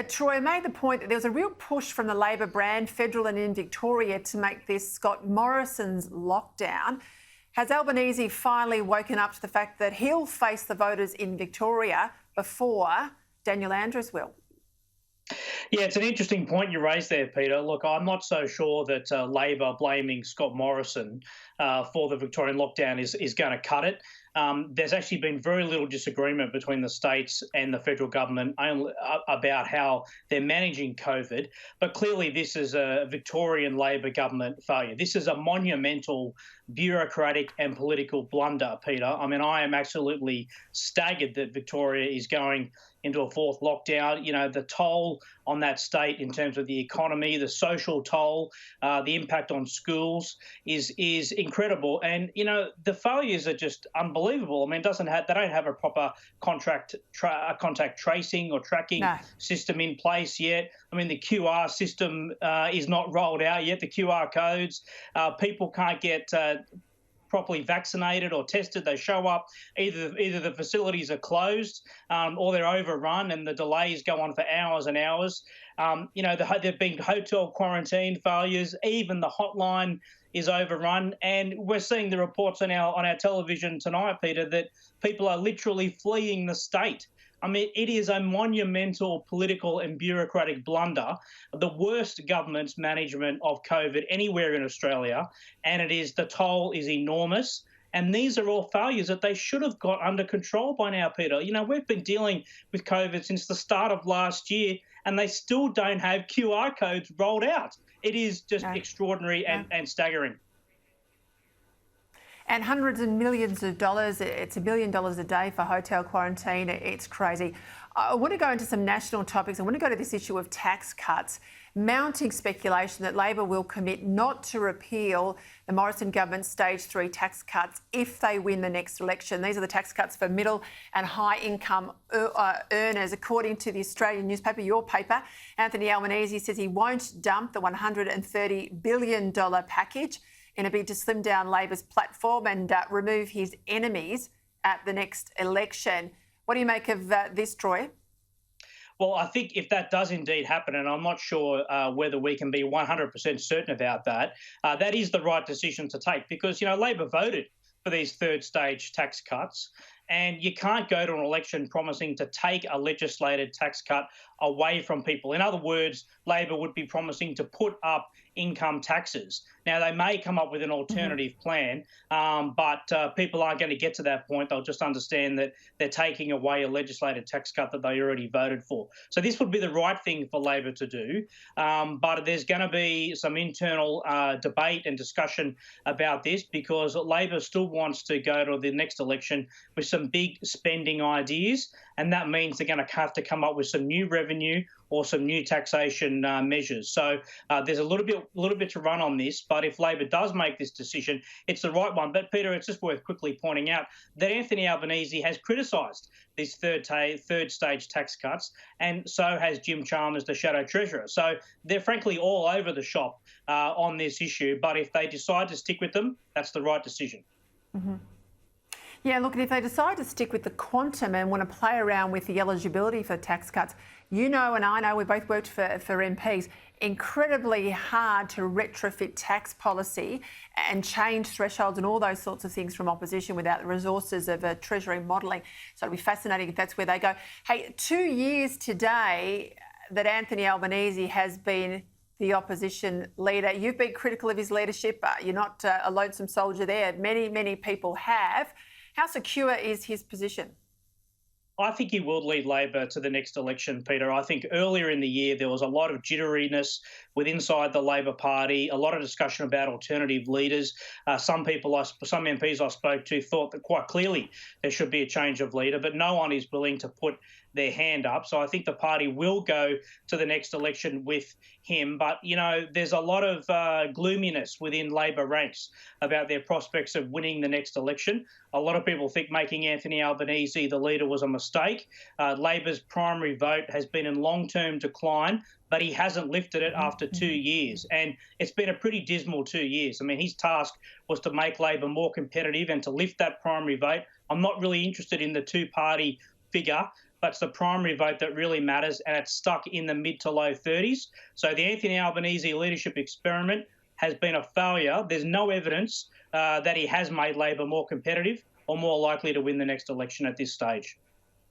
Troy made the point that there was a real push from the Labor brand, federal and in Victoria, to make this Scott Morrison's lockdown. Has Albanese finally woken up to the fact that he'll face the voters in Victoria before Daniel Andrews will? Yeah, it's an interesting point you raised there, Peter. Look, I'm not so sure that Labor blaming Scott Morrison for the Victorian lockdown is going to cut it. There's actually been very little disagreement between the states and the federal government about how they're managing COVID. But clearly, this is a Victorian Labor government failure. This is a monumental bureaucratic and political blunder, Peter. I mean, I am absolutely staggered that Victoria is going into a fourth lockdown. You know, the toll on that state in terms of the economy, the social toll, the impact on schools is incredible. And, you know, the failures are just unbelievable. I mean, they don't have a proper contact tracing or tracking system in place yet. I mean, the QR system is not rolled out yet, the QR codes. People can't get properly vaccinated or tested. They show up, either the facilities are closed or they're overrun, and the delays go on for hours and hours. You know, there've been hotel quarantine failures. Even the hotline is overrun, and we're seeing the reports on our television tonight, Peter, that people are literally fleeing the state. I mean, it is a monumental political and bureaucratic blunder, the worst government's management of COVID anywhere in Australia, and the toll is enormous. And these are all failures that they should have got under control by now, Peter. You know, we've been dealing with COVID since the start of last year, and they still don't have QR codes rolled out. It is just extraordinary and staggering. And hundreds and millions of dollars, it's $1 billion a day for hotel quarantine. It's crazy. I want to go into some national topics. I want to go to this issue of tax cuts. Mounting speculation that Labor will commit not to repeal the Morrison government's stage 3 tax cuts if they win the next election. These are the tax cuts for middle and high income earners. According to the Australian newspaper, your paper, Anthony Albanese says he won't dump the $130 billion package in a bid to slim down Labor's platform and remove his enemies at the next election. What do you make of this, Troy? Well, I think if that does indeed happen, and I'm not sure whether we can be 100% certain about that, that is the right decision to take because, you know, Labor voted for these third stage tax cuts. And you can't go to an election promising to take a legislated tax cut away from people. In other words, Labor would be promising to put up income taxes. Now, they may come up with an alternative plan, but people aren't going to get to that point. They'll just understand that they're taking away a legislated tax cut that they already voted for. So this would be the right thing for Labor to do, but there's going to be some internal debate and discussion about this because Labor still wants to go to the next election with some big spending ideas, and that means they're going to have to come up with some new revenue or some new taxation measures. So there's a little bit to run on this, but if Labor does make this decision, it's the right one. But Peter, it's just worth quickly pointing out that Anthony Albanese has criticised these third stage tax cuts, and so has Jim Chalmers, the Shadow Treasurer. So they're frankly all over the shop on this issue, but if they decide to stick with them, that's the right decision. Mm-hmm. Yeah, look, if they decide to stick with the quantum and want to play around with the eligibility for tax cuts, you know and I know, we both worked for MPs, incredibly hard to retrofit tax policy and change thresholds and all those sorts of things from opposition without the resources of Treasury modelling. So it'll be fascinating if that's where they go. Hey, 2 years today that Anthony Albanese has been the opposition leader. You've been critical of his leadership. You're not a lonesome soldier there. Many, many people have. How secure is his position? I think he will lead Labor to the next election, Peter. I think earlier in the year there was a lot of jitteriness inside the Labor Party, a lot of discussion about alternative leaders. Some MPs I spoke to thought that quite clearly there should be a change of leader, but no one is willing to put their hand up. So I think the party will go to the next election with him. But, you know, there's a lot of gloominess within Labor ranks about their prospects of winning the next election. A lot of people think making Anthony Albanese the leader was a mistake. Labor's primary vote has been in long-term decline, but he hasn't lifted it after 2 years. And it's been a pretty dismal 2 years. I mean, his task was to make Labor more competitive and to lift that primary vote. I'm not really interested in the two-party figure but it's the primary vote that really matters, and it's stuck in the mid to low 30s. So the Anthony Albanese leadership experiment has been a failure. There's no evidence that he has made Labor more competitive or more likely to win the next election at this stage.